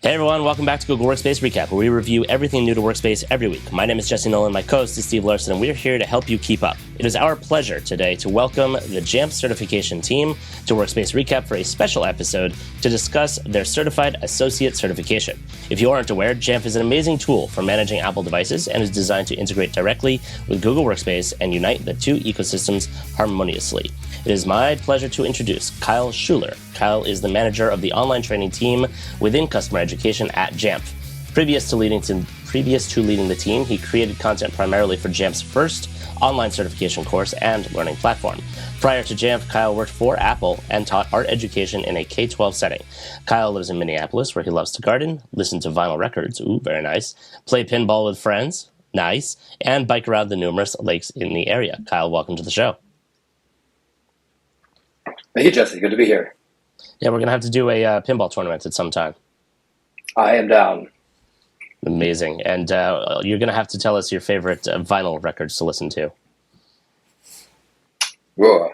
Hey everyone, welcome back to Google Workspace Recap, where we review everything new to Workspace every week. My name is Jesse Nolan, my co-host is Steve Larson, and we're here to help you keep up. It is our pleasure today to welcome the Jamf Certification team to Workspace Recap for a special episode to discuss their Certified Associate Certification. If you aren't aware, Jamf is an amazing tool for managing Apple devices and is designed to integrate directly with Google Workspace and unite the two ecosystems harmoniously. It is my pleasure to introduce Kyle Schuler. Kyle is the manager of the online training team within customer education at Jamf. Previous to leading the team, he created content primarily for Jamf's first online certification course and learning platform. Prior to Jamf, Kyle worked for Apple and taught art education in a K-12 setting. Kyle lives in Minneapolis, where he loves to garden, listen to vinyl records, ooh, very nice, play pinball with friends, nice, and bike around the numerous lakes in the area. Kyle, welcome to the show. Thank you, Jesse. Good to be here. Yeah, we're going to have to do a pinball tournament at some time. I am down. Amazing. And you're going to have to tell us your favorite vinyl records to listen to. Whoa.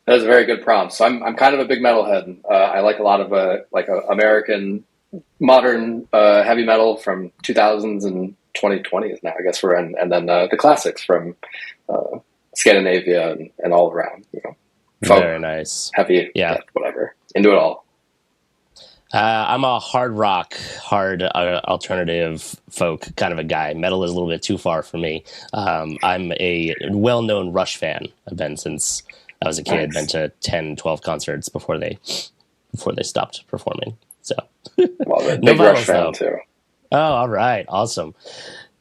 That is a very good prompt. So I'm kind of a big metalhead. I like a lot of American modern heavy metal from 2000s and 2020s now, I guess we're in. And then the classics from Scandinavia and all around, you know. Folk, very nice. Heavy, yeah, whatever. Into it all. I'm a hard rock, alternative folk kind of a guy. Metal is a little bit too far for me. I'm a well-known Rush fan. I've been since I was a kid. Nice. Been to 10, 12 concerts before they stopped performing. So, well, big Rush fan too. Oh, all right, awesome.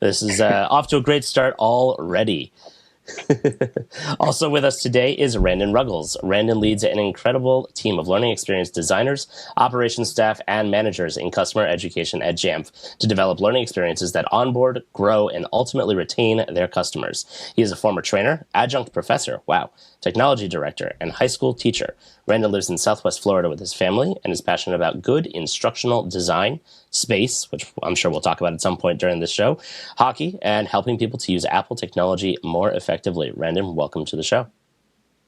This is off to a great start already. Also with us today is Randon Ruggles. Randon leads an incredible team of learning experience designers, operations staff, and managers in customer education at Jamf to develop learning experiences that onboard, grow, and ultimately retain their customers. He is a former trainer, adjunct professor, technology director, and high school teacher. Randon lives in Southwest Florida with his family and is passionate about good instructional design, space, which I'm sure we'll talk about at some point during this show, hockey, and helping people to use Apple technology more effectively. Randon, welcome to the show.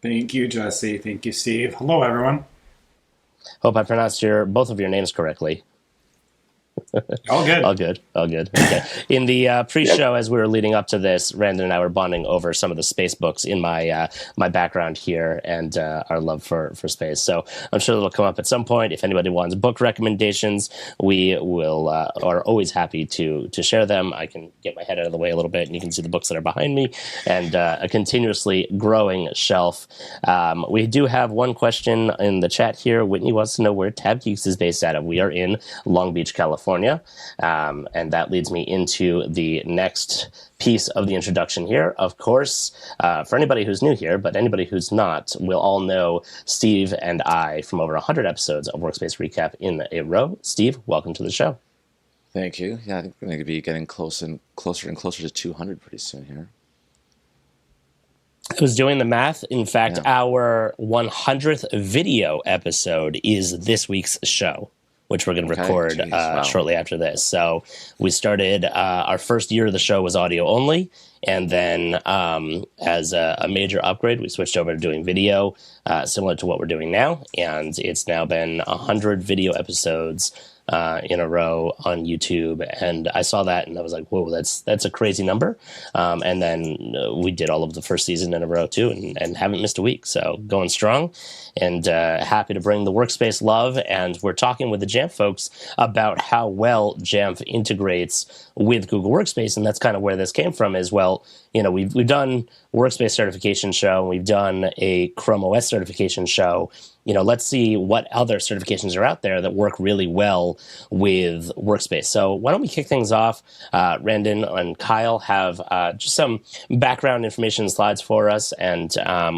Thank you, Jesse. Thank you, Steve. Hello, everyone. Hope I pronounced both of your names correctly. All good. All good. Okay. In the pre-show, as we were leading up to this, Randon and I were bonding over some of the space books in my background here and our love for space. So I'm sure it'll come up at some point. If anybody wants book recommendations, we will are always happy to share them. I can get my head out of the way a little bit, and you can see the books that are behind me and a continuously growing shelf. We do have one question in the chat here. Whitney wants to know where tabGeeks is based out of. We are in Long Beach, California. And that leads me into the next piece of the introduction here. Of course, for anybody who's new here, but anybody who's not, will all know Steve and I from over 100 episodes of Workspace Recap in a row. Steve, welcome to the show. Thank you. Yeah, I think we're going to be getting closer and closer to 200 pretty soon here. I was doing the math. In fact, Our 100th video episode is this week's show, which we're going to record shortly after this. So we started, our first year of the show was audio only. And then as a major upgrade, we switched over to doing video, similar to what we're doing now. And it's now been 100 video episodes in a row on YouTube. And I saw that and I was like, whoa, that's a crazy number. And then we did all of the first season in a row too, and haven't missed a week. So going strong and happy to bring the Workspace love. And we're talking with the Jamf folks about how well Jamf integrates with Google Workspace. And that's kind of where this came from as well. You know, we've done Workspace certification show, we've done a Chrome OS certification show. You know, let's see what other certifications are out there that work really well with Workspace. So why don't we kick things off? Randon and Kyle have just some background information slides for us, and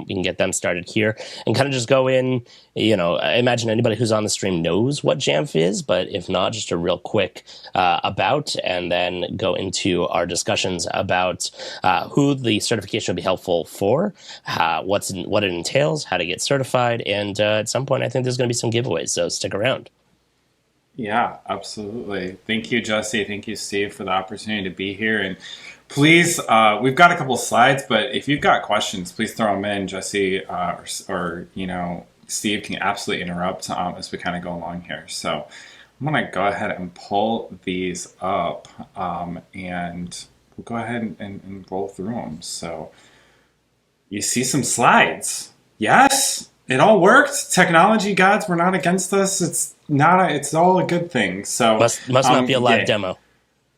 we can get them started here and kind of just go in. You know, I imagine anybody who's on the stream knows what Jamf is, but if not, just a real quick about, and then go into our discussions about who the certification will be helpful for, what it entails, how to get certified, and at some point, I think there's going to be some giveaways, so stick around. Yeah, absolutely. Thank you, Jesse. Thank you, Steve, for the opportunity to be here. And please, we've got a couple slides, but if you've got questions, please throw them in. Jesse or Steve can absolutely interrupt as we kind of go along here. So I'm going to go ahead and pull these up, and we'll go ahead and roll through them. So you see some slides. Yes, it all worked. Technology gods were not against us. It's all a good thing. So must not be a live demo.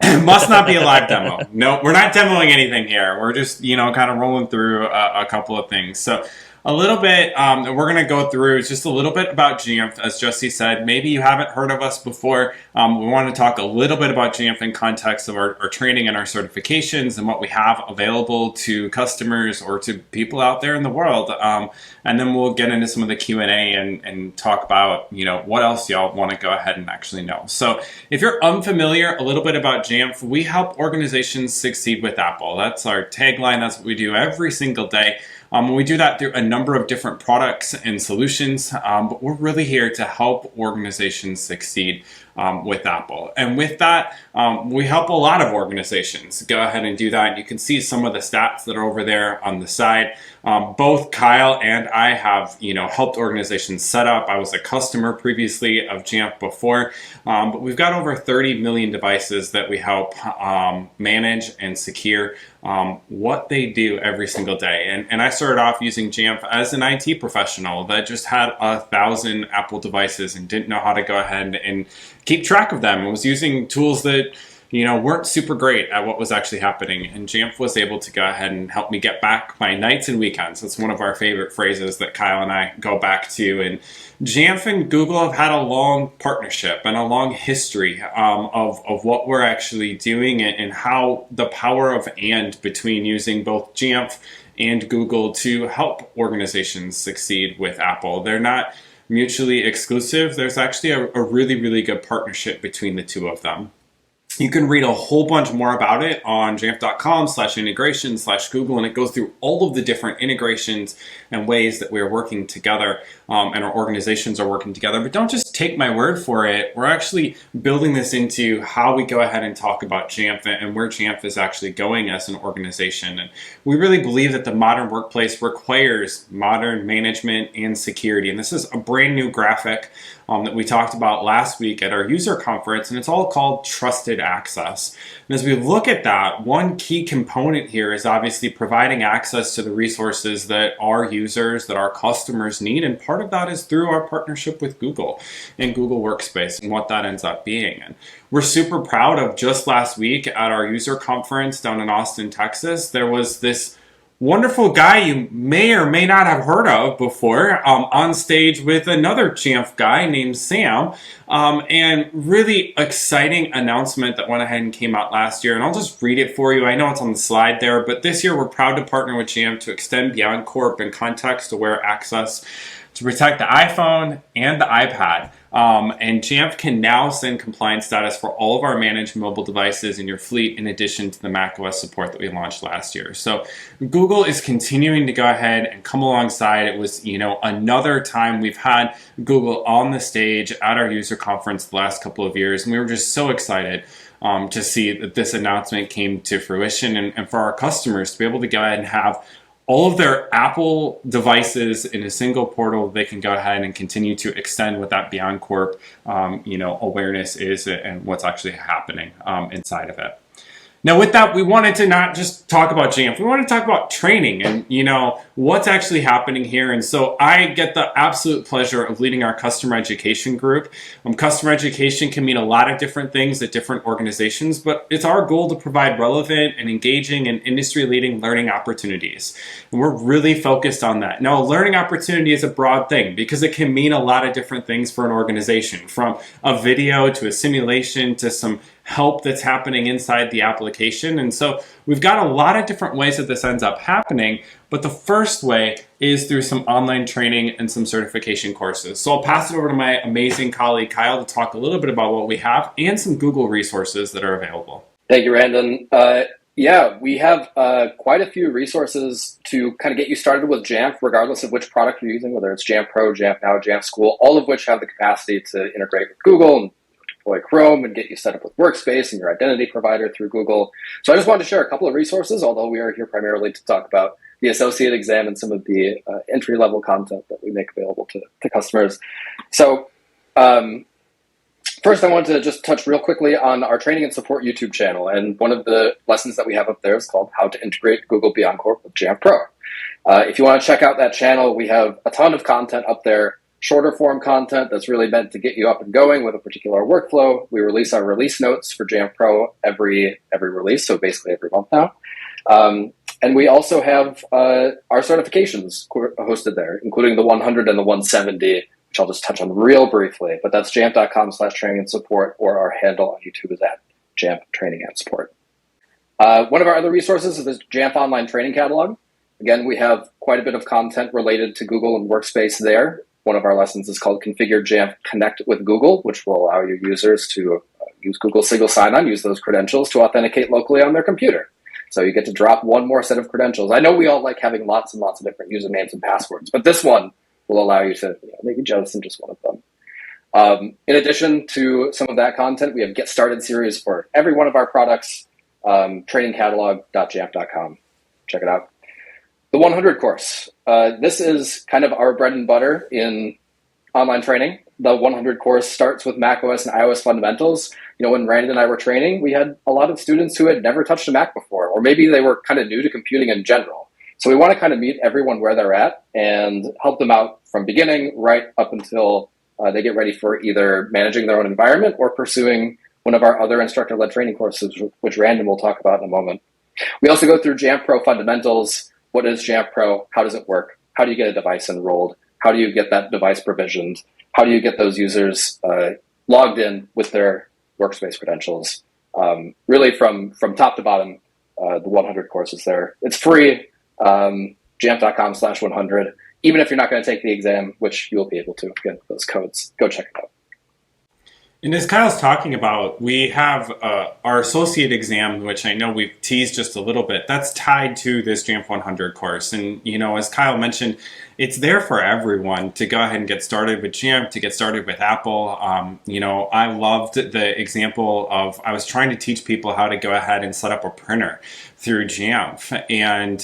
Must not be a live demo. No, we're not demoing anything here. We're just, kind of rolling through a couple of things. So a little bit, we're going to go through just a little bit about Jamf. As Jesse said, maybe you haven't heard of us before. We want to talk a little bit about Jamf in context of our training and our certifications and what we have available to customers or to people out there in the world. And then we'll get into some of the Q&A and talk about, what else y'all want to go ahead and actually know. So if you're unfamiliar, a little bit about Jamf, we help organizations succeed with Apple. That's our tagline. That's what we do every single day. We do that through a number of different products and solutions, but we're really here to help organizations succeed with Apple. And with that, we help a lot of organizations go ahead and do that. You can see some of the stats that are over there on the side. Both Kyle and I have, helped organizations set up. I was a customer previously of Jamf before, but we've got over 30 million devices that we help manage and secure what they do every single day. And I started off using Jamf as an IT professional that just had 1,000 Apple devices and didn't know how to go ahead and keep track of them. I was using tools that weren't super great at what was actually happening. And Jamf was able to go ahead and help me get back my nights and weekends. That's one of our favorite phrases that Kyle and I go back to. And Jamf and Google have had a long partnership and a long history of what we're actually doing and how the power of and between using both Jamf and Google to help organizations succeed with Apple. They're not mutually exclusive. There's actually a really, really good partnership between the two of them. You can read a whole bunch more about it on jamf.com/integration/Google, and it goes through all of the different integrations and ways that we're working together and our organizations are working together. But don't just take my word for it. We're actually building this into how we go ahead and talk about Jamf and where Jamf is actually going as an organization. And we really believe that the modern workplace requires modern management and security. And this is a brand new graphic that we talked about last week at our user conference, and it's all called Trusted Access. And as we look at that, one key component here is obviously providing access to the resources that our users, that our customers need, and part of that is through our partnership with Google and Google Workspace and what that ends up being. And we're super proud of just last week at our user conference down in Austin, Texas, there was this wonderful guy you may or may not have heard of before on stage with another Jamf guy named Sam, and really exciting announcement that went ahead and came out last year. And I'll just read it for you. I know it's on the slide there, but this year we're proud to partner with Jamf to extend Beyond Corp and context-aware access to protect the iPhone and the iPad. And Jamf can now send compliance status for all of our managed mobile devices in your fleet, in addition to the macOS support that we launched last year. So Google is continuing to go ahead and come alongside. It was, another time we've had Google on the stage at our user conference the last couple of years, and we were just so excited to see that this announcement came to fruition, and for our customers to be able to go ahead and have all of their Apple devices in a single portal. They can go ahead and continue to extend what that Beyond Corp, awareness is and what's actually happening inside of it. Now, with that, we wanted to not just talk about Jamf. We want to talk about training and, what's actually happening here. And so I get the absolute pleasure of leading our customer education group. Customer education can mean a lot of different things at different organizations, but it's our goal to provide relevant and engaging and industry-leading learning opportunities. And we're really focused on that. Now, a learning opportunity is a broad thing because it can mean a lot of different things for an organization, from a video to a simulation to some help that's happening inside the application. And so we've got a lot of different ways that this ends up happening, but the first way is through some online training and some certification courses. So I'll pass it over to my amazing colleague, Kyle, to talk a little bit about what we have and some Google resources that are available. Thank you, Randon. We have quite a few resources to kind of get you started with Jamf, regardless of which product you're using, whether it's Jamf Pro, Jamf Now, Jamf School, all of which have the capacity to integrate with Google and deploy Chrome and get you set up with Workspace and your identity provider through Google. So I just wanted to share a couple of resources, although we are here primarily to talk about the associate exam and some of the entry-level content that we make available to customers. So first First, I wanted to just touch real quickly on our training and support YouTube channel. And one of the lessons that we have up there is called How to Integrate Google BeyondCorp with Jamf Pro. If you want to check out that channel, we have a ton of content up there, shorter form content that's really meant to get you up and going with a particular workflow. We release our release notes for Jamf Pro every release, so basically every month now. And we also have our certifications hosted there, including the 100 and the 170, which I'll just touch on real briefly. But that's jamf.com/training and support, or our handle on YouTube is at Jamf Training and Support. One of our other resources is the Jamf Online Training Catalog. Again, we have quite a bit of content related to Google and Workspace there. One of our lessons is called Configure Jamf Connect with Google, which will allow your users to use Google Single Sign-On, use those credentials to authenticate locally on their computer. So you get to drop one more set of credentials. I know we all like having lots and lots of different usernames and passwords, but this one will allow you to maybe jettison just one of them. In addition to some of that content, we have Get Started series for every one of our products, trainingcatalog.jamf.com. Check it out. The 100 course. This is kind of our bread and butter in online training. The 100 course starts with macOS and iOS fundamentals. When Randy and I were training, we had a lot of students who had never touched a Mac before, or maybe they were kind of new to computing in general. So we want to kind of meet everyone where they're at and help them out from beginning right up until they get ready for either managing their own environment or pursuing one of our other instructor-led training courses, which Randy will talk about in a moment. We also go through Jamf Pro fundamentals. What is Jamf Pro? How does it work? How do you get a device enrolled? How do you get that device provisioned? How do you get those users logged in with their Workspace credentials? Really from top to bottom, the 100 courses there. It's free, jamf.com/100. Even if you're not going to take the exam, which you'll be able to get those codes, go check it out. And as Kyle's talking about, we have our associate exam, which I know we've teased just a little bit. That's tied to this Jamf 100 course. And, as Kyle mentioned, it's there for everyone to go ahead and get started with Jamf, to get started with Apple. I loved the example of, I was trying to teach people how to go ahead and set up a printer through Jamf. And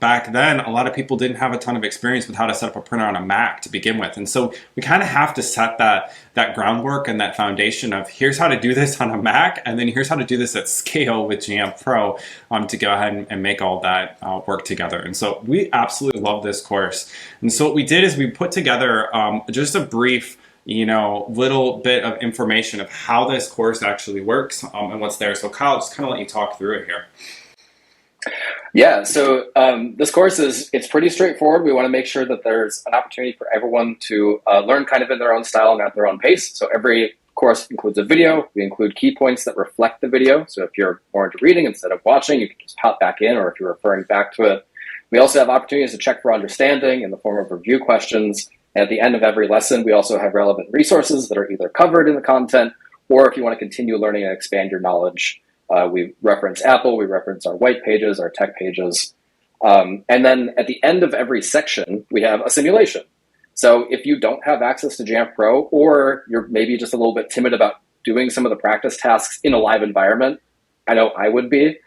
back then, a lot of people didn't have a ton of experience with how to set up a printer on a Mac to begin with. And so we kind of have to set that groundwork and that foundation of here's how to do this on a Mac, and then here's how to do this at scale with Jamf Pro to go ahead and make all that work together. And so we absolutely love this course. And so what we did is we put together just a brief little bit of information of how this course actually works and what's there. So Kyle, just kind of let you talk through it here. Yeah, so this course it's pretty straightforward. We want to make sure that there's an opportunity for everyone to learn kind of in their own style and at their own pace. So every course includes a video. We include key points that reflect the video. So if you're more into reading instead of watching, you can just hop back in, or if you're referring back to it. We also have opportunities to check for understanding in the form of review questions. And at the end of every lesson, we also have relevant resources that are either covered in the content, or if you want to continue learning and expand your knowledge, we reference Apple, we reference our white pages, our tech pages. And then at the end of every section, we have a simulation. So if you don't have access to Jamf Pro, or you're maybe just a little bit timid about doing some of the practice tasks in a live environment, I know I would be,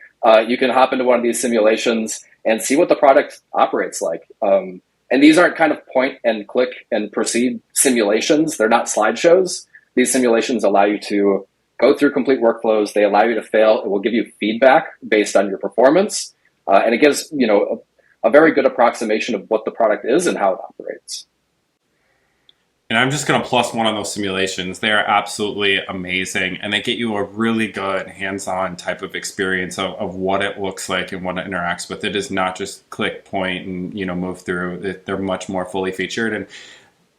you can hop into one of these simulations and see what the product operates like. And these aren't kind of point and click and proceed simulations. They're not slideshows. These simulations allow you to go through complete workflows. They allow you to fail. It will give you feedback based on your performance. And it gives a very good approximation of what the product is and how it operates. And I'm just going to plus one on those simulations. They are absolutely amazing, and they get you a really good hands-on type of experience of what it looks like and what it interacts with. It is not just click, point, and move through. They're much more fully featured. And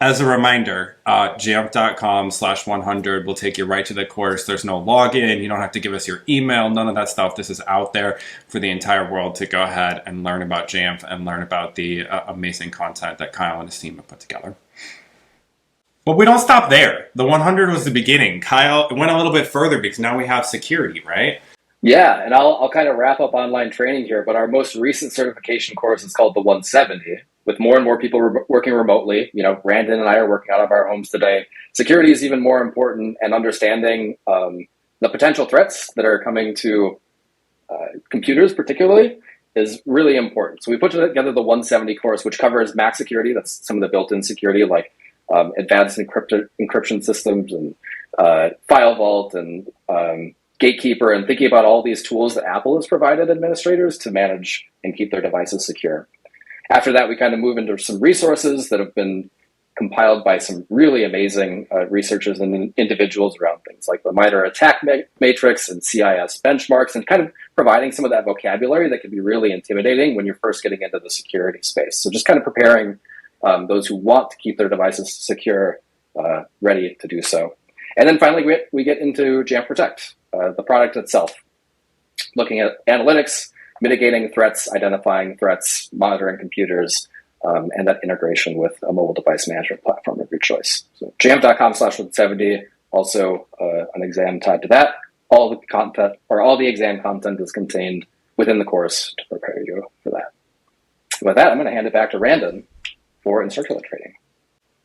as a reminder, jamf.com/100 will take you right to the course. There's no login. You don't have to give us your email. None of that stuff. This is out there for the entire world to go ahead and learn about Jamf and learn about the amazing content that Kyle and his team have put together. But we don't stop there. The 100 was the beginning. Kyle went a little bit further because now we have security, right? Yeah, and I'll kind of wrap up online training here, but our most recent certification course is called the 170. With more and more people working remotely, Brandon and I are working out of our homes today. Security is even more important, and understanding the potential threats that are coming to computers particularly is really important. So we put together the 170 course, which covers Mac security. That's some of the built-in security, like advanced encryption systems and File Vault and Gatekeeper, and thinking about all these tools that Apple has provided administrators to manage and keep their devices secure. After that, we kind of move into some resources that have been compiled by some really amazing researchers and individuals around things like the MITRE attack matrix and CIS benchmarks, and kind of providing some of that vocabulary that can be really intimidating when you're first getting into the security space. So just kind of preparing those who want to keep their devices secure ready to do so. And then finally, we get into Jamf Protect, the product itself, looking at analytics, mitigating threats, identifying threats, monitoring computers, and that integration with a mobile device management platform of your choice. So jamf.com/170, also an exam tied to that. All the content, or all the exam content, is contained within the course to prepare you for that. With that, I'm going to hand it back to Randon for Instructor-led training.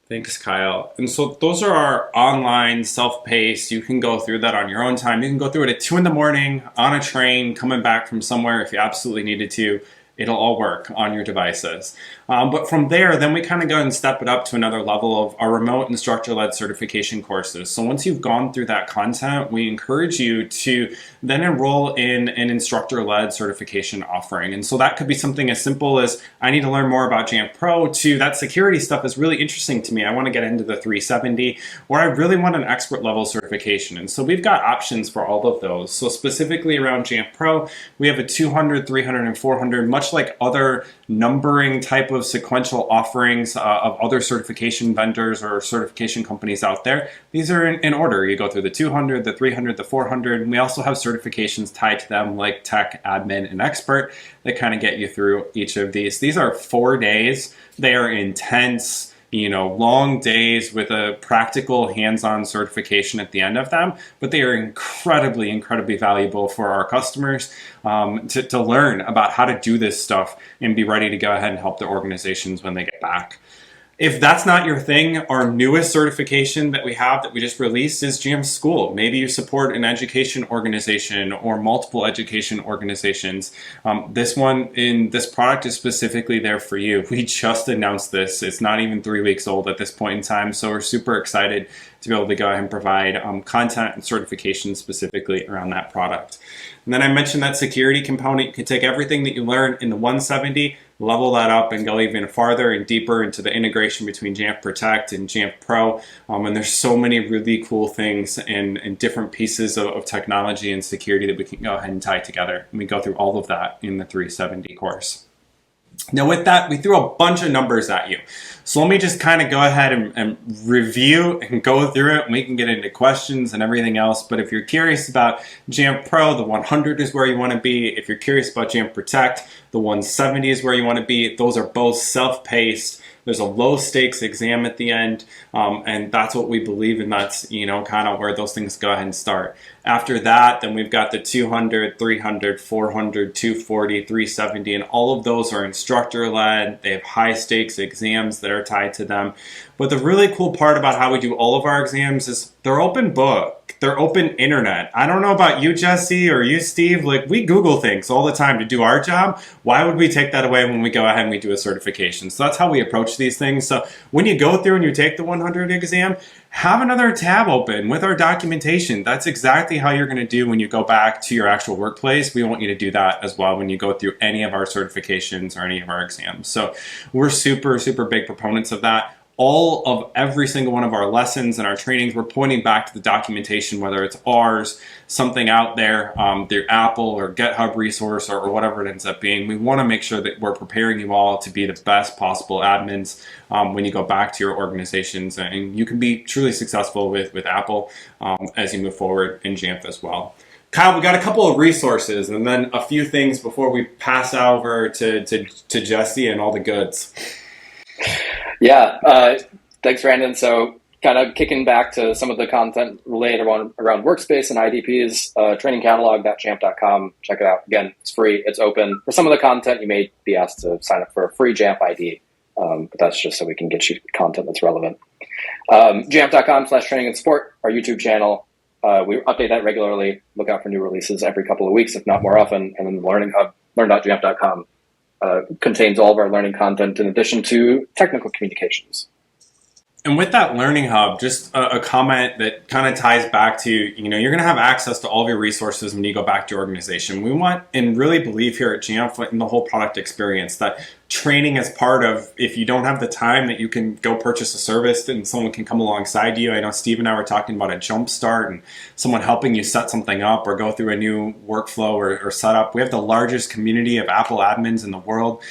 Thanks, Kyle. And so those are our online, self-paced. You can go through that on your own time. You can go through it at 2 a.m. on a train, coming back from somewhere if you absolutely needed to. It'll all work on your devices. But from there, then we kind of go and step it up to another level of our remote instructor-led certification courses. So once you've gone through that content, we encourage you to then enroll in an instructor-led certification offering. And so that could be something as simple as, I need to learn more about Jamf Pro, to that security stuff is really interesting to me. I want to get into the 370, or I really want an expert level certification. And so we've got options for all of those. So specifically around Jamf Pro, we have a 200, 300, and 400, much like other numbering type of sequential offerings of other certification vendors or certification companies out there. These are in order. You go through the 200, the 300, the 400, and we also have certifications tied to them like Tech, Admin, and Expert that kind of get you through each of these. These are 4 days. They are intense, long days with a practical hands-on certification at the end of them, but they are incredibly, incredibly valuable for our customers to learn about how to do this stuff and be ready to go ahead and help their organizations when they get back. If that's not your thing, our newest certification that we have that we just released is Jamf School. Maybe you support an education organization or multiple education organizations. This product is specifically there for you. We just announced this. It's not even 3 weeks old at this point in time, so we're super excited to be able to go ahead and provide content and certification specifically around that product. And then I mentioned that security component. You can take everything that you learn in the 170, level that up and go even farther and deeper into the integration between Jamf Protect and Jamf Pro. And there's so many really cool things and different pieces of technology and security that we can go ahead and tie together. And we go through all of that in the 370 course. Now with that, we threw a bunch of numbers at you. So let me just kind of go ahead and review and go through it, and we can get into questions and everything else. But if you're curious about Jamf Pro, the 100 is where you want to be. If you're curious about Jamf Protect, the 170 is where you want to be. Those are both self-paced. There's a low stakes exam at the end, and that's what we believe, and that's kind of where those things go ahead and start. After that, then we've got the 200, 300, 400, 240, 370, and all of those are instructor-led. They have high stakes exams that are tied to them. But the really cool part about how we do all of our exams is they're open book. They're open internet. I don't know about you, Jesse, or you, Steve. We Google things all the time to do our job. Why would we take that away when we go ahead and we do a certification? So that's how we approach these things. So when you go through and you take the 100 exam, have another tab open with our documentation. That's exactly how you're going to do when you go back to your actual workplace. We want you to do that as well when you go through any of our certifications or any of our exams. So we're super, super big proponents of that. All of every single one of our lessons and our trainings, we're pointing back to the documentation, whether it's ours, something out there, the Apple or GitHub resource or whatever it ends up being. We want to make sure that we're preparing you all to be the best possible admins when you go back to your organizations, and you can be truly successful with Apple as you move forward in Jamf as well. Kyle, we got a couple of resources and then a few things before we pass over to Jesse and all the goods. Yeah, thanks, Brandon. So kind of kicking back to some of the content related around Workspace and IDP's training catalog.jamf.com. Check it out. Again, it's free. It's open. For some of the content, you may be asked to sign up for a free Jamf ID, but that's just so we can get you content that's relevant. Jamf.com/training and support, our YouTube channel. We update that regularly. Look out for new releases every couple of weeks, if not more often. And then the Learning Hub, learn.jamf.com. Contains all of our learning content in addition to technical communications. And with that Learning Hub, just a comment that kind of ties back to, you're going to have access to all of your resources when you go back to your organization. We want and really believe here at Jamf in the whole product experience that training is part of, if you don't have the time, that you can go purchase a service and someone can come alongside you. I know Steve and I were talking about a jump start and someone helping you set something up or go through a new workflow or setup. We have the largest community of Apple admins in the world.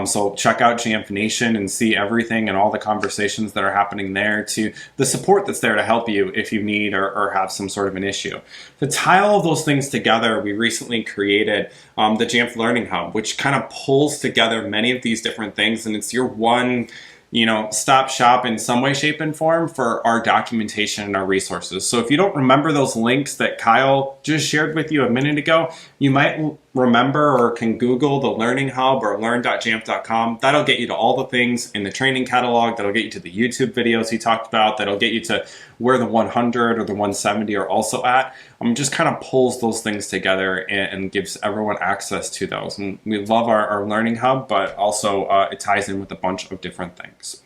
So check out Jamf Nation and see everything and all the conversations that are happening there, to the support that's there to help you if you need or have some sort of an issue. To tie all of those things together, we recently created the Jamf Learning Hub, which kind of pulls together many of these different things, and it's your one stop shop in some way, shape, and form for our documentation and our resources. So if you don't remember those links that Kyle just shared with you a minute ago, you might remember or can Google the Learning Hub or learn.jamf.com. That'll get you to all the things in the training catalog. That'll get you to the YouTube videos he talked about. That'll get you to where the 100 or the 170 are also at. Just kind of pulls those things together and gives everyone access to those. And we love our Learning Hub, but also it ties in with a bunch of different things.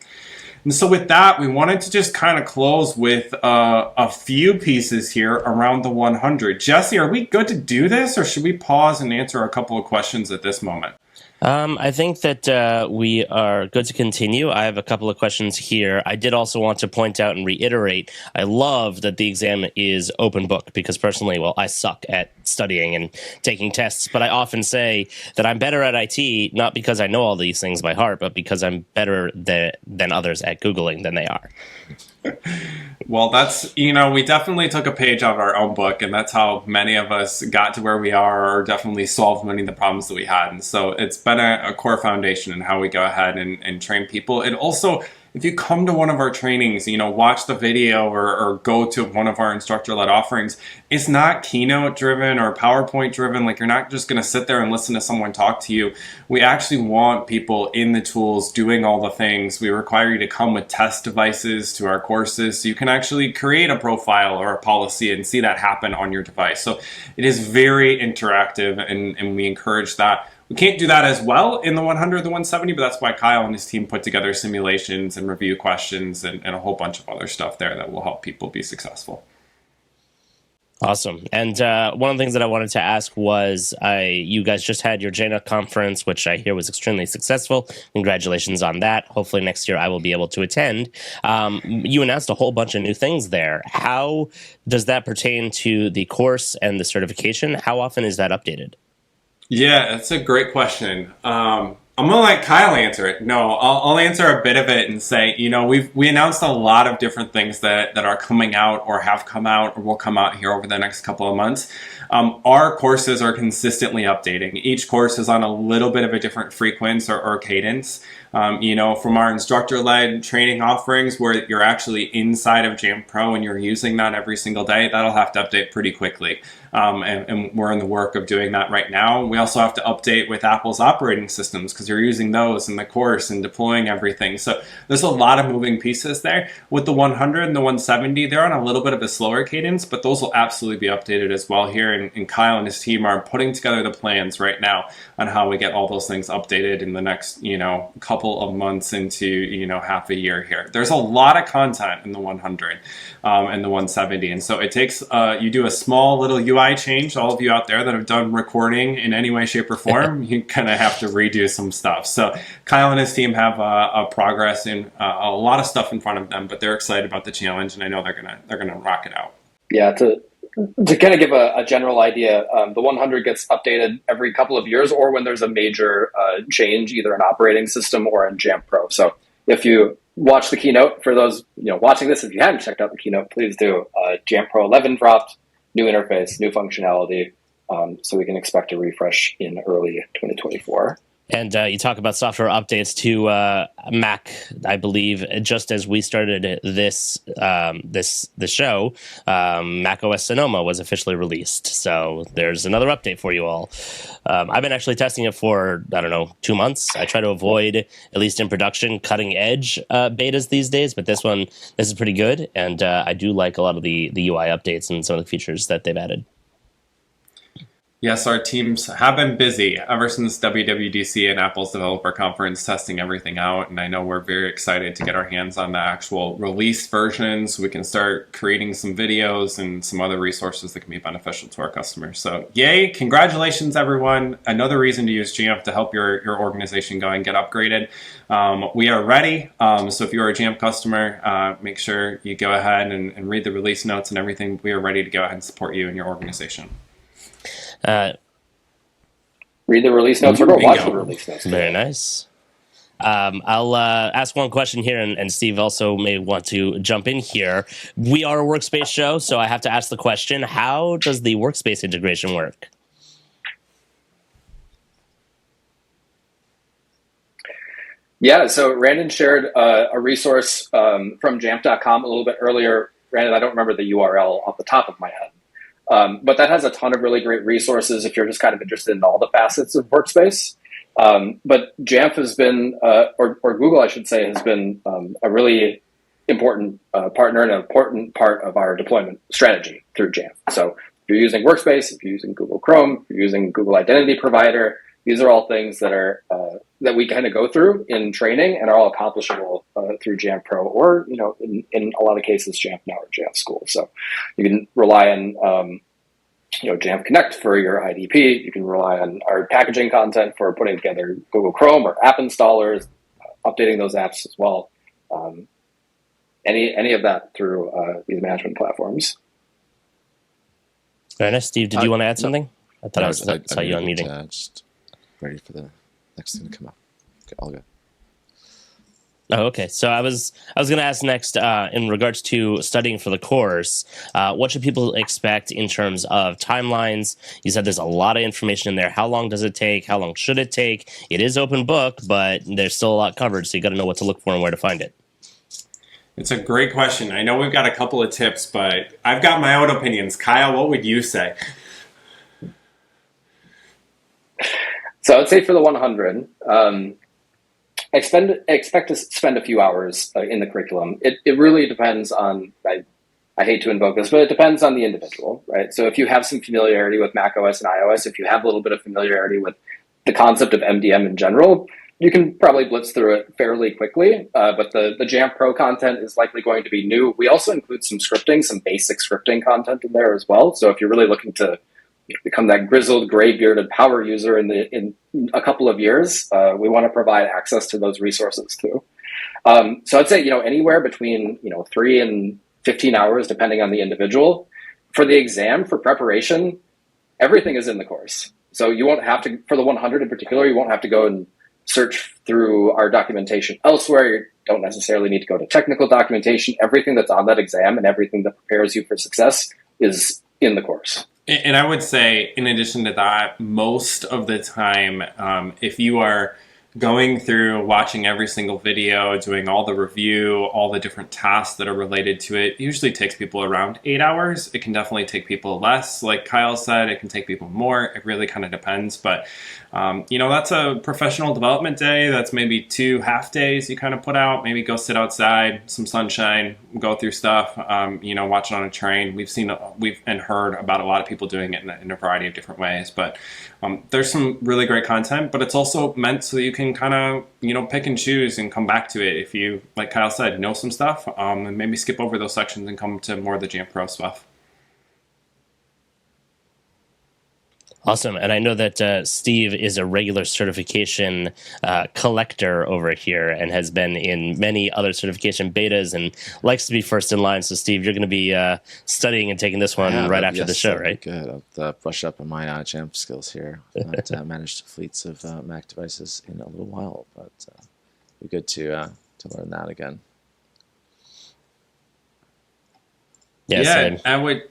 And so with that, we wanted to just kind of close with a few pieces here around the 100. Jesse, are we good to do this, or should we pause and answer a couple of questions at this moment? I think that we are good to continue. I have a couple of questions here. I did also want to point out and reiterate, I love that the exam is open book, because personally, I suck at studying and taking tests, but I often say that I'm better at IT, not because I know all these things by heart, but because I'm better than others at Googling than they are. Well, that's, we definitely took a page out of our own book, and that's how many of us got to where we are, or definitely solved many of the problems that we had. And so it's been a core foundation in how we go ahead and train people. And also, if you come to one of our trainings, watch the video or go to one of our instructor-led offerings, it's not keynote driven or PowerPoint driven. Like, you're not just going to sit there and listen to someone talk to you. We actually want people in the tools doing all the things. We require you to come with test devices to our courses so you can actually create a profile or a policy and see that happen on your device. So it is very interactive, and we encourage that. We can't do that as well in the 100, the 170, but that's why Kyle and his team put together simulations and review questions and a whole bunch of other stuff there that will help people be successful. Awesome. And one of the things that I wanted to ask was, you guys just had your JNUC conference, which I hear was extremely successful. Congratulations on that. Hopefully next year I will be able to attend. You announced a whole bunch of new things there. How does that pertain to the course and the certification? How often is that updated? Yeah, that's a great question. I'm going to let Kyle answer it. No, I'll answer a bit of it and say, we announced a lot of different things that are coming out or have come out or will come out here over the next couple of months. Our courses are consistently updating. Each course is on a little bit of a different frequency or cadence. From our instructor-led training offerings where you're actually inside of Jamf Pro and you're using that every single day, that'll have to update pretty quickly. And we're in the work of doing that right now. We also have to update with Apple's operating systems because you're using those in the course and deploying everything. So there's a lot of moving pieces there. With the 100 and the 170, they're on a little bit of a slower cadence, but those will absolutely be updated as well here. And Kyle and his team are putting together the plans right now on how we get all those things updated in the next, couple of months into, half a year here. There's a lot of content in the 100 and the 170. And so it takes, you do a small little UI change. All of you out there that have done recording in any way, shape, or form, you kind of have to redo some stuff. So Kyle and his team have a progress in a lot of stuff in front of them, but they're excited about the challenge, and I know they're gonna rock it out. Yeah, to kind of give a general idea, the 100 gets updated every couple of years, or when there's a major change, either in operating system or in Jamf Pro. So if you watch the keynote, for those watching this, if you haven't checked out the keynote, please do. Jamf Pro 11 dropped, new interface, new functionality. So we can expect a refresh in early 2024. And you talk about software updates to Mac, I believe, just as we started the show, Mac OS Sonoma was officially released. So there's another update for you all. I've been actually testing it for, 2 months. I try to avoid, at least in production, cutting edge betas these days, but this is pretty good. And I do like a lot of the UI updates and some of the features that they've added. Yes, our teams have been busy ever since WWDC and Apple's developer conference, testing everything out. And I know we're very excited to get our hands on the actual release versions. So we can start creating some videos and some other resources that can be beneficial to our customers. So yay, congratulations, everyone. Another reason to use Jamf to help your organization go and get upgraded. We are ready. So if you're a Jamf customer, make sure you go ahead and read the release notes and everything. We are ready to go ahead and support you and your organization. Read the release notes or go watch the release notes. Very nice. I'll ask one question here, and Steve also may want to jump in here. We are a Workspace show, so I have to ask the question, how does the Workspace integration work? Yeah, so Randon shared a resource from jamf.com a little bit earlier. Randon, I don't remember the URL off the top of my head. But that has a ton of really great resources if you're just kind of interested in all the facets of Workspace. But Jamf has been, or Google, I should say, has been a really important partner and an important part of our deployment strategy through Jamf. So if you're using Workspace, if you're using Google Chrome, if you're using Google Identity Provider, these are all things that are that we kind of go through in training and are all accomplishable through Jamf Pro, or in a lot of cases Jamf Now or Jamf School. So you can rely on Jamf Connect for your IDP. You can rely on our packaging content for putting together Google Chrome or app installers, updating those apps as well. Any of that through these management platforms. Very nice. Steve, did you want to add something? I thought I saw you unmuting. Just ready for the next thing to come up. Okay, all good. Oh, okay. So I was going to ask next, in regards to studying for the course, what should people expect in terms of timelines? You said there's a lot of information in there. How long does it take? How long should it take? It is open book, but there's still a lot covered, so you got to know what to look for and where to find it. It's a great question. I know we've got a couple of tips, but I've got my own opinions. Kyle, what would you say? So I'd say for the 100, expect to spend a few hours in the curriculum. It really depends on, I hate to invoke this, but it depends on the individual, right? So if you have some familiarity with macOS and iOS, if you have a little bit of familiarity with the concept of MDM in general, you can probably blitz through it fairly quickly, but the Jamf Pro content is likely going to be new. We also include some scripting, some basic scripting content in there as well. So if you're really looking to become that grizzled, gray-bearded power user in a couple of years, we want to provide access to those resources too. So I'd say anywhere between 3 and 15 hours, depending on the individual. For the exam, for preparation, everything is in the course. So you won't have to, for the 100 in particular, you won't have to go and search through our documentation elsewhere. You don't necessarily need to go to technical documentation. Everything that's on that exam and everything that prepares you for success is in the course. And I would say, in addition to that, most of the time, if you are going through, watching every single video, doing all the review, all the different tasks that are related to it, usually takes people around 8 hours. It can definitely take people less. Like Kyle said, it can take people more. It really kind of depends. But, that's a professional development day. That's maybe 2 half days you kind of put out. Maybe go sit outside, some sunshine, go through stuff, watch it on a train. We've heard about a lot of people doing it in a variety of different ways. But there's some really great content, but it's also meant so that you can kind of, pick and choose and come back to it. If you, like Kyle said, know some stuff, and maybe skip over those sections and come to more of the Jamf Pro stuff. Awesome. And I know that Steve is a regular certification collector over here and has been in many other certification betas and likes to be first in line. So, Steve, you're going to be studying and taking this one right after the show, right? Good. I'll brush up on my Jamf skills here. I've not managed fleets of Mac devices in a little while, but it'll be good to learn that again. Yes, I would...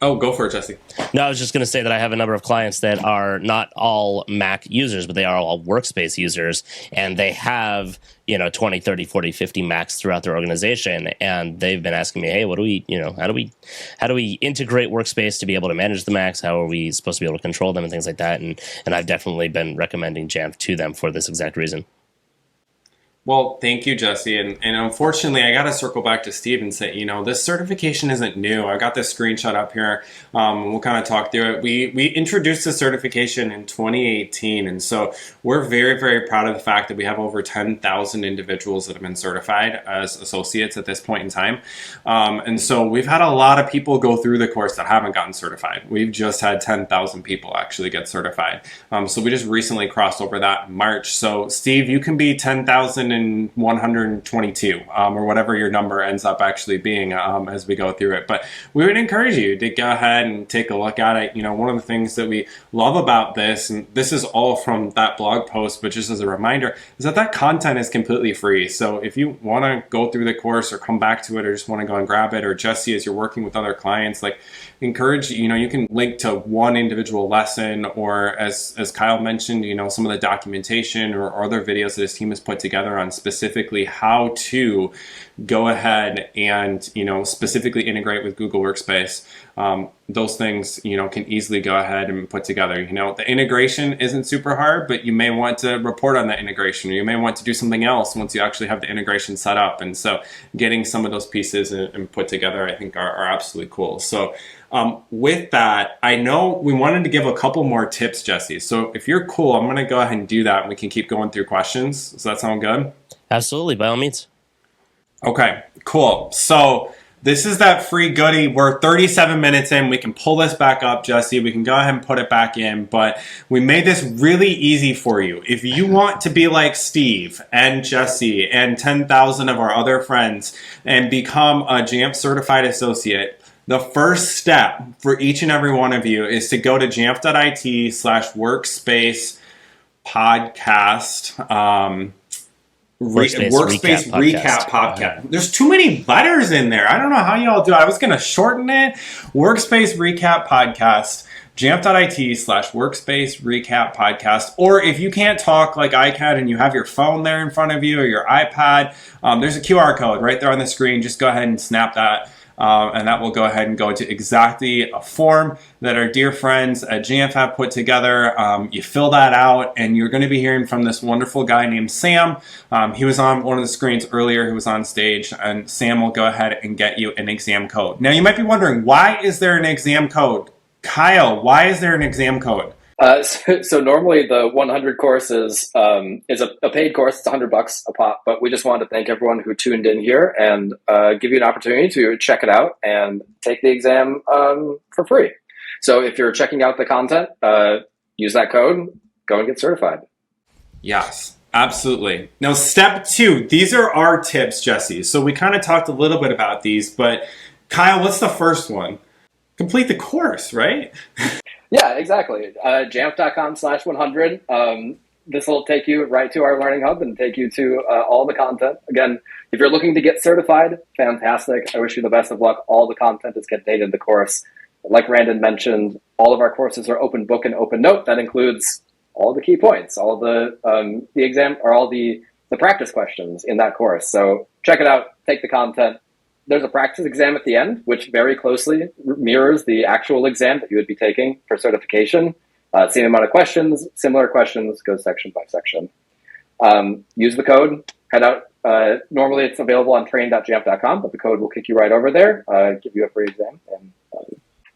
Oh, go for it, Jesse. No, I was just going to say that I have a number of clients that are not all Mac users, but they are all Workspace users, and they have 20, 30, 40, 50 Macs throughout their organization, and they've been asking me, hey, what do we, how do we integrate Workspace to be able to manage the Macs? How are we supposed to be able to control them and things like that? And I've definitely been recommending Jamf to them for this exact reason. Well, thank you, Jesse. And unfortunately, I got to circle back to Steve and say, this certification isn't new. I got this screenshot up here. We'll kind of talk through it. We introduced the certification in 2018. And so we're very, very proud of the fact that we have over 10,000 individuals that have been certified as associates at this point in time. And so we've had a lot of people go through the course that haven't gotten certified. We've just had 10,000 people actually get certified. So we just recently crossed over that in March. So Steve, you can be 10,122 or whatever your number ends up actually being as we go through it. But we would encourage you to go ahead and take a look at it. One of the things that we love about this, and this is all from that blog post, but just as a reminder, is that content is completely free. So if you want to go through the course or come back to it or just want to go and grab it, or Jesse, as you're working with other clients, encourage, you can link to one individual lesson, or as Kyle mentioned, some of the documentation or other videos that his team has put together on specifically how to go ahead and, specifically integrate with Google Workspace. Those things, can easily go ahead and put together. The integration isn't super hard, but you may want to report on that integration, or you may want to do something else once you actually have the integration set up. And so getting some of those pieces and put together, I think are absolutely cool. So with that, I know we wanted to give a couple more tips, Jesse. So if you're cool, I'm going to go ahead and do that, and we can keep going through questions. Does that sound good? Absolutely, by all means. Okay, cool. So this is that free goodie. We're 37 minutes in. We can pull this back up, Jesse. We can go ahead and put it back in. But we made this really easy for you. If you want to be like Steve and Jesse and 10,000 of our other friends and become a Jamf certified associate, the first step for each and every one of you is to go to jamf.it/workspace podcast. Workspace Recap podcast. There's too many letters in there. I don't know how y'all do it. I was going to shorten it. Workspace Recap podcast. Jamf.it/Workspace Recap podcast. Or if you can't talk like I can and you have your phone there in front of you or your iPad, there's a QR code right there on the screen. Just go ahead and snap that. And that will go ahead and go to exactly a form that our dear friends at Jamf have put together. You fill that out, and you're going to be hearing from this wonderful guy named Sam. He was on one of the screens earlier. He was on stage, and Sam will go ahead and get you an exam code. Now, you might be wondering, why is there an exam code? Kyle, why is there an exam code? So normally the 100 course is a paid course. It's $100 a pop, but we just wanted to thank everyone who tuned in here and give you an opportunity to check it out and take the exam for free. So if you're checking out the content, use that code, go and get certified. Yes, absolutely. Now, step 2, these are our tips, Jesse. So we kind of talked a little bit about these, but Kyle, what's the first one? Complete the course, right? Yeah, exactly. Jamf.com/100. This will take you right to our Learning Hub and take you to all the content. Again, if you're looking to get certified, fantastic. I wish you the best of luck. All the content is contained in the course. Like Randon mentioned, all of our courses are open book and open note. That includes all the key points, all the exam, or all the practice questions in that course. So check it out, take the content. There's a practice exam at the end, which very closely mirrors the actual exam that you would be taking for certification. Same amount of questions, similar questions, goes section by section. Use the code, head out. Normally it's available on train.jamf.com, but the code will kick you right over there, give you a free exam. And,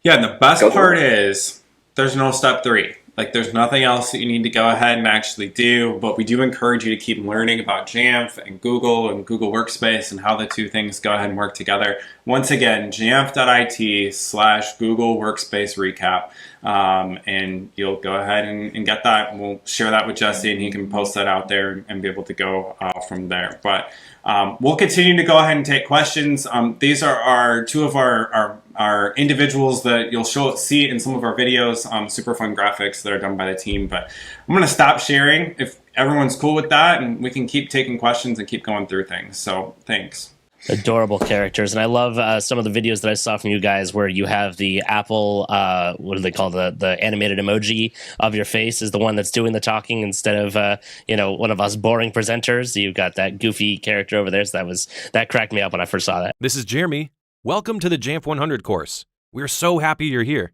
yeah, and the best part is there's no step 3. There's nothing else that you need to go ahead and actually do, but we do encourage you to keep learning about Jamf and Google Workspace and how the two things go ahead and work together. Once again, jamf.it/Google Workspace Recap, and you'll go ahead and get that. We'll share that with Jesse, and he can post that out there and be able to go from there. But we'll continue to go ahead and take questions. These are two of our individuals that you'll see in some of our videos, super fun graphics that are done by the team. But I'm going to stop sharing if everyone's cool with that, and we can keep taking questions and keep going through things. So thanks. Adorable characters. And I love some of the videos that I saw from you guys where you have the Apple, what do they call the animated emoji of your face is the one that's doing the talking instead of, one of us boring presenters. You've got that goofy character over there. So that cracked me up when I first saw that. This is Jeremy. Welcome to the Jamf 100 course. We're so happy you're here.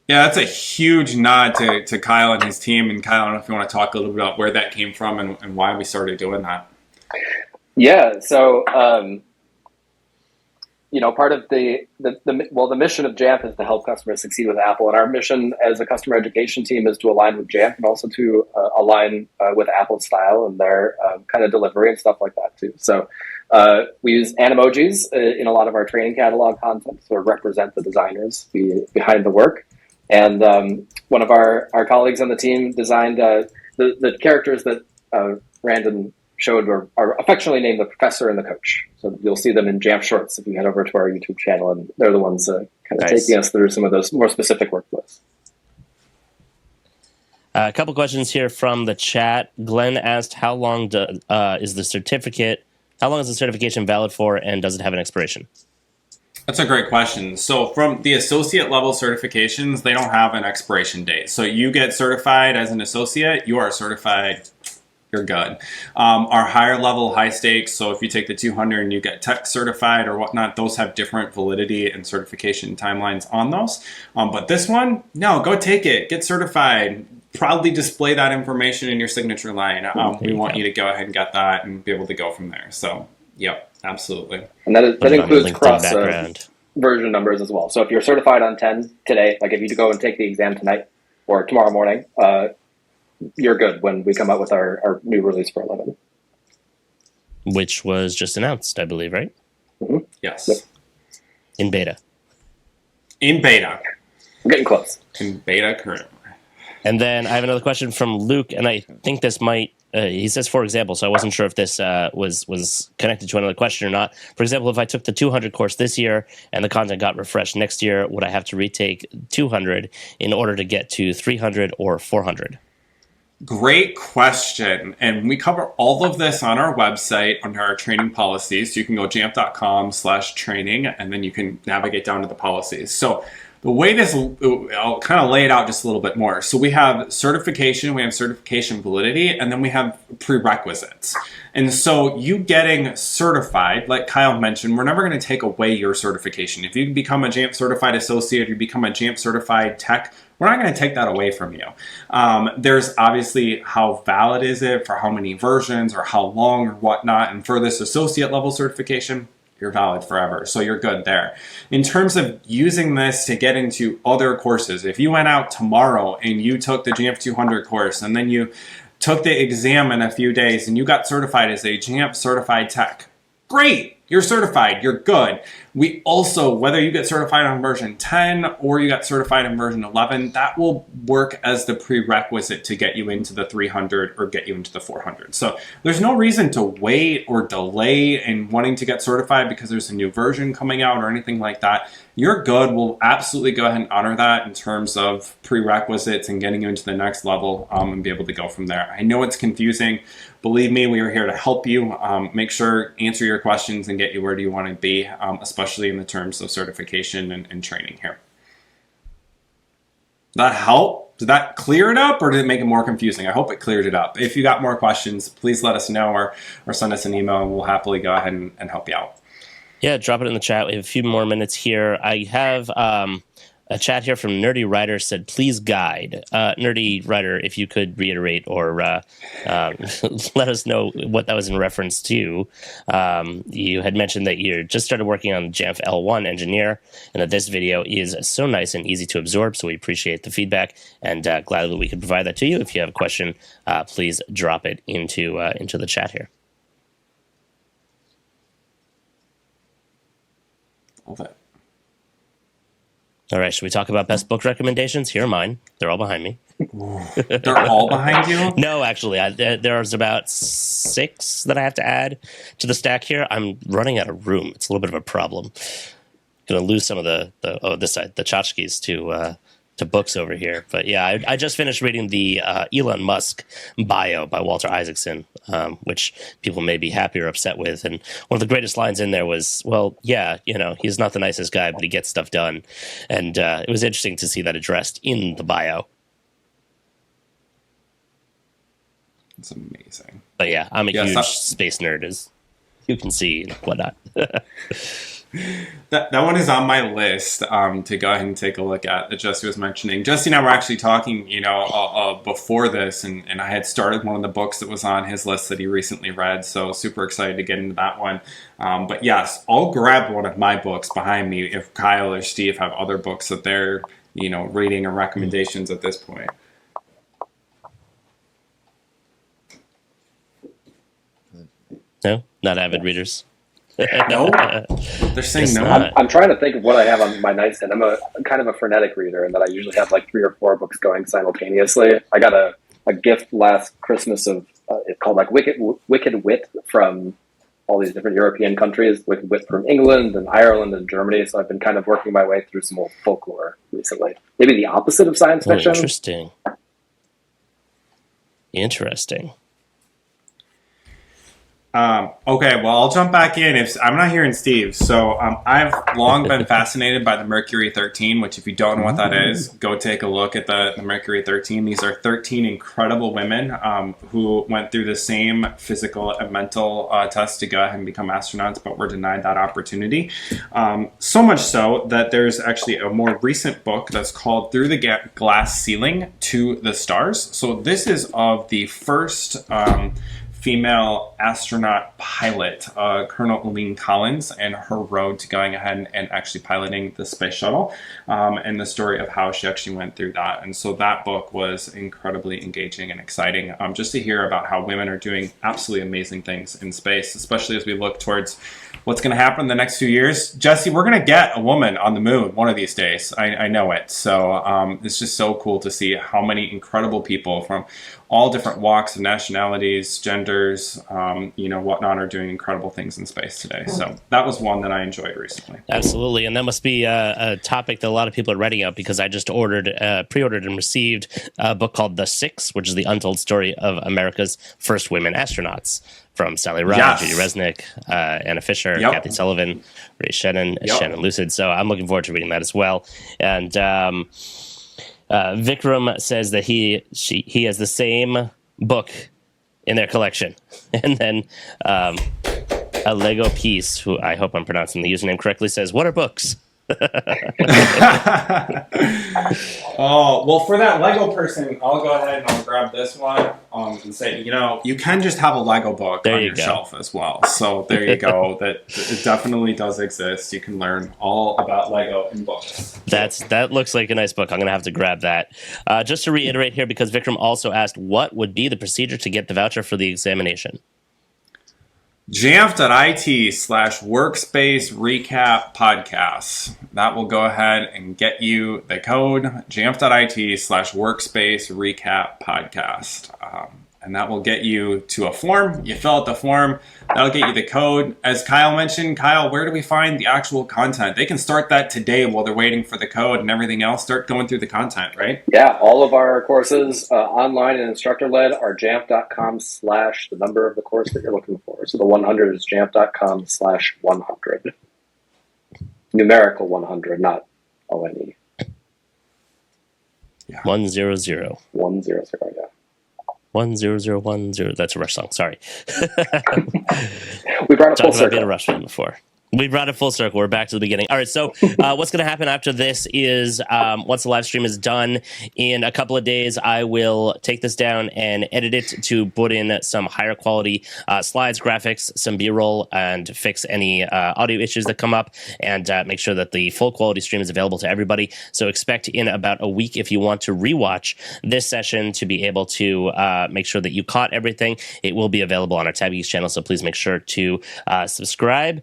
Yeah, that's a huge nod to Kyle and his team. And Kyle, I don't know if you want to talk a little bit about where that came from and why we started doing that. Yeah. So, part of the mission of Jamf is to help customers succeed with Apple. And our mission as a customer education team is to align with Jamf and also to align with Apple's style and their kind of delivery and stuff like that too. So we use animojis in a lot of our training catalog content to represent the designers behind the work. And one of our colleagues on the team designed the characters that Brandon showed are affectionately named the professor and the coach. So you'll see them in Jamf Shorts if you head over to our YouTube channel, and they're the ones kind of taking us through some of those more specific workflows. A couple questions here from the chat. Glenn asked, how long is the certification valid for, and does it have an expiration? That's a great question. So from the associate level certifications, they don't have an expiration date. So you get certified as an associate, you are certified, you're good. Our higher level, high stakes, so if you take the 200 and you get tech certified or whatnot, those have different validity and certification timelines on those. But this one, no, go take it, get certified. Proudly display that information in your signature line. We want you to go ahead and get that and be able to go from there. So, yep, absolutely. And that includes cross version numbers as well. So if you're certified on 10 today, like if you go and take the exam tonight or tomorrow morning, you're good when we come out with our new release for 11. Which was just announced, I believe, right? Mm-hmm. Yes. Yep. In beta. We're getting close. In beta currently. And then I have another question from Luke, and I think this might, he says, for example, so I wasn't sure if this was connected to another question or not. For example, if I took the 200 course this year and the content got refreshed next year, would I have to retake 200 in order to get to 300 or 400? Great question. And we cover all of this on our website under our training policies. So you can go jamf.com/training, and then you can navigate down to the policies. So the way this, I'll kind of lay it out just a little bit more. So we have certification, we have certification validity, and then we have prerequisites. And so you getting certified, like Kyle mentioned, we're never going to take away your certification. If you become a Jamf certified associate, you become a Jamf certified tech, we're not going to take that away from you. There's obviously how valid is it for how many versions or how long or whatnot. And for this associate level certification, you're valid forever. So you're good there. In terms of using this to get into other courses, if you went out tomorrow and you took the Jamf 200 course and then you took the exam in a few days and you got certified as a Jamf certified tech, great. You're certified, you're good. We also, whether you get certified on version 10 or you got certified in version 11, that will work as the prerequisite to get you into the 300 or get you into the 400. So there's no reason to wait or delay in wanting to get certified because there's a new version coming out or anything like that. You're good. We'll absolutely go ahead and honor that in terms of prerequisites and getting you into the next level and be able to go from there. I know it's confusing. Believe me, we are here to help you. Make sure, answer your questions and get you where do you want to be, especially in the terms of certification and training here. Did that help? Did that clear it up or did it make it more confusing? I hope it cleared it up. If you got more questions, please let us know or send us an email and we'll happily go ahead and help you out. Yeah, drop it in the chat. We have a few more minutes here. I have a chat here from Nerdy Writer said, please guide. Nerdy Writer, if you could reiterate or let us know what that was in reference to. You had mentioned that you just started working on Jamf L1 Engineer and that this video is so nice and easy to absorb, so we appreciate the feedback and glad that we could provide that to you. If you have a question, please drop it into the chat here. Love it. All right, should we talk about best book recommendations? Here are mine. They're all behind me. They're all behind you? No, actually, there's about 6 that I have to add to the stack here. I'm running out of room. It's a little bit of a problem. Going to lose some of this side, the tchotchkes to books over here. But yeah, I just finished reading the Elon Musk bio by Walter Isaacson, which people may be happy or upset with. And one of the greatest lines in there was, well, yeah, he's not the nicest guy, but he gets stuff done. And it was interesting to see that addressed in the bio. It's amazing. But yeah, I'm a huge space nerd, as you can see and whatnot. That one is on my list to go ahead and take a look at that Jesse was mentioning. Jesse and I were actually talking, before this, and I had started one of the books that was on his list that he recently read. So super excited to get into that one. But yes, I'll grab one of my books behind me if Kyle or Steve have other books that they're, reading or recommendations at this point. No, not avid readers. No, they're saying no. I'm trying to think of what I have on my nightstand. I'm a kind of a frenetic reader, in that I usually have like 3 or 4 books going simultaneously. I got a gift last Christmas of it's called like Wicked Wit from all these different European countries, Wicked Wit from England and Ireland and Germany. So I've been kind of working my way through some old folklore recently. Maybe the opposite of science fiction. Interesting. Okay, well, I'll jump back in. I'm not hearing Steve. So I've long been fascinated by the Mercury 13, which if you don't know what that is, go take a look at the Mercury 13. These are 13 incredible women who went through the same physical and mental tests to go ahead and become astronauts, but were denied that opportunity. So much so that there's actually a more recent book that's called Through the Glass Ceiling to the Stars. So this is of the first female astronaut pilot, Colonel Elaine Collins, and her road to going ahead and actually piloting the space shuttle, and the story of how she actually went through that. And so that book was incredibly engaging and exciting, just to hear about how women are doing absolutely amazing things in space, especially as we look towards what's going to happen in the next few years. Jesse, we're going to get a woman on the moon one of these days. I know it. So it's just so cool to see how many incredible people from all different walks and nationalities, genders, whatnot, are doing incredible things in space today. So that was one that I enjoyed recently. Absolutely. And that must be a topic that a lot of people are writing out, because I just pre-ordered and received a book called The Six, which is the untold story of America's first women astronauts, from Sally Ride, Judy Resnick, Anna Fisher, Kathy Sullivan, Ray Shannon, Shannon Lucid. So I'm looking forward to reading that as well. And Vikram says that he has the same book in their collection. And then a Lego piece, who I hope I'm pronouncing the username correctly, says, "What are books?" Oh, well, for that Lego person, I'll go ahead and I'll grab this one and say, you can just have a Lego book on your shelf as well. So there you go. That it definitely does exist. You can learn all about Lego in books. That looks like a nice book. I'm going to have to grab that. Just to reiterate here, because Vikram also asked, what would be the procedure to get the voucher for the examination? Jamf.it/Workspace Recap Podcasts. That will go ahead and get you the code, Jamf.it/Workspace Recap Podcast. And that will get you to a form. You fill out the form. That'll get you the code. As Kyle mentioned, Kyle, where do we find the actual content? They can start that today while they're waiting for the code and everything else. Start going through the content, right? Yeah, all of our courses online and instructor-led are jamf.com/ the number of the course that you're looking for. So the 100 is jamf.com/100. Numerical 100, not ONE. Yeah. 100. 100, yeah. 10010. That's a Rush song. Sorry. We brought a full circle. I've been a Rush fan before. We brought it full circle. We're back to the beginning. All right, so what's going to happen after this is once the live stream is done, in a couple of days, I will take this down and edit it to put in some higher quality slides, graphics, some B-roll, and fix any audio issues that come up, and make sure that the full quality stream is available to everybody. So expect in about a week, if you want to rewatch this session, to be able to make sure that you caught everything. It will be available on our tabGeeks channel, so please make sure to subscribe.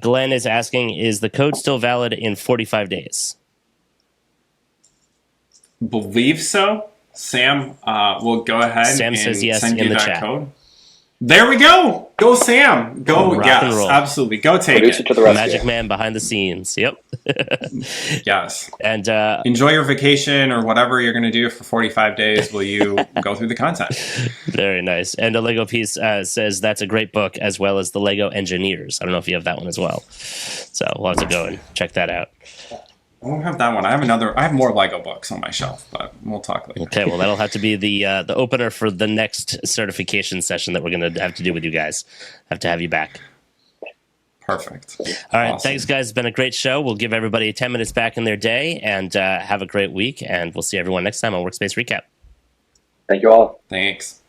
Glenn is asking, is the code still valid in 45 days? Believe so. Sam will go ahead and says yes send in you the that chat. Code. There we go. Go, Sam. Go. Rock yes, and roll. Absolutely. Go take Produce it. to the rescue. Magic man behind the scenes. Yep. Yes. And enjoy your vacation or whatever you're going to do for 45 days while you go through the content. Very nice. And a Lego piece says that's a great book, as well as the Lego Engineers. I don't know if you have that one as well. So we'll have to go and check that out. I don't have that one. I have more Lego books on my shelf, but we'll talk later. Okay, well, that'll have to be the opener for the next certification session that we're going to have to do with you guys. Have to have you back. Perfect. All right. Awesome. Thanks, guys. It's been a great show. We'll give everybody 10 minutes back in their day, and have a great week. And we'll see everyone next time on Workspace Recap. Thank you all. Thanks.